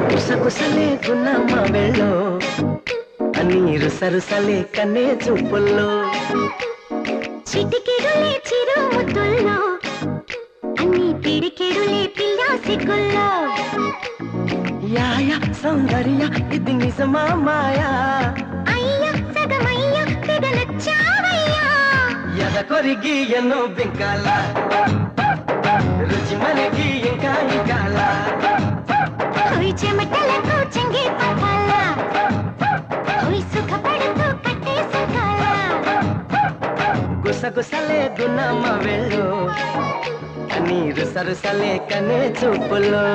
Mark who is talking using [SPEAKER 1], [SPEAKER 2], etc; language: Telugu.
[SPEAKER 1] కుసకుసలే గున్నమ్మ వెళ్ళో నీరు సరుసలే కన్నే చూపుల్లో
[SPEAKER 2] చిటికెడులే చిరు ముద్దుల్లో అన్ని పిడికెడులే పిల్ల సిగ్గుల్లో
[SPEAKER 1] యాయ సౌందర్య ఇది నిజమా మాయా
[SPEAKER 2] అయ్య సగమయ్య తెగ నచ్చావయ్యా
[SPEAKER 1] ఎద కొరిగి ఎన్నో బింకాల రుచి మనకి ఇంకా ఇంకాల
[SPEAKER 2] హోయ్ చెమటలకు చెంగి పట్టాల హోయ్ సుఖపడుతూ కట్టే సుఖాల
[SPEAKER 1] గుసగుసలే గున్నమ్మ వెళ్ళు నీరు సరుసలే కనే చూపుల్లో